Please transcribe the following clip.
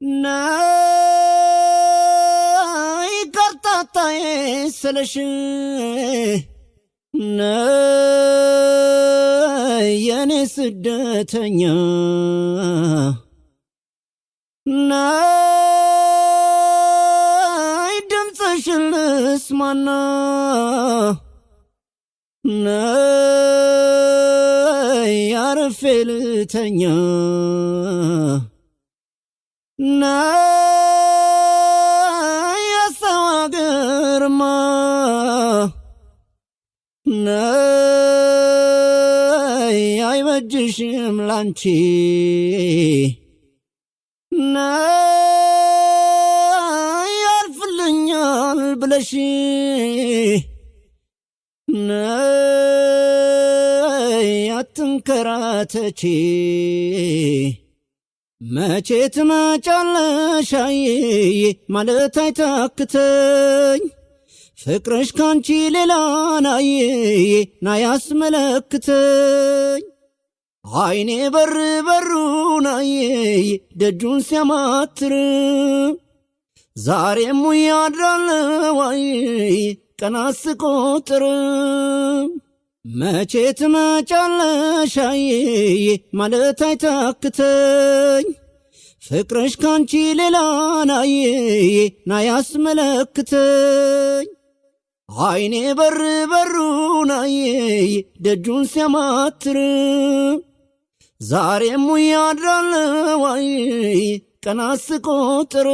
ናይ ቀርጣጣዬ ስለሽ ናይ የኔ ስደተኛ ናይ ድምፅሽን ልስማና ናይ አርፌ ልተኛ ናይ የሰው አገርማ ናይ አይበጅሽም ላንቺ ናይ ያልፍልኛል ብለሽ ናይ አትንከራተቺ መቼ ትመጫለሽ አየዬ ማለት አይታክተኝ ፍቅርሽ ካንቺ ሌላ ናየዬ ናይ አስመለክተኝ አይኔ በር በሩን አየዬ ደጁን ሲያማትር ዛሬም ያድራለው አየዬ ቀናት ስቆጥር መቼ ትመጫለሽ አየዬ ማለት አይታክተኝ ፍቅርሽ ካንቺ ሌላ ናየዬ ናይ አስመለክተኝ አይኔ በር በሩን አየዬ ደጁን ሲያማትር ዛሬም ያድራለው አየዬ ቀናት ስቆጥር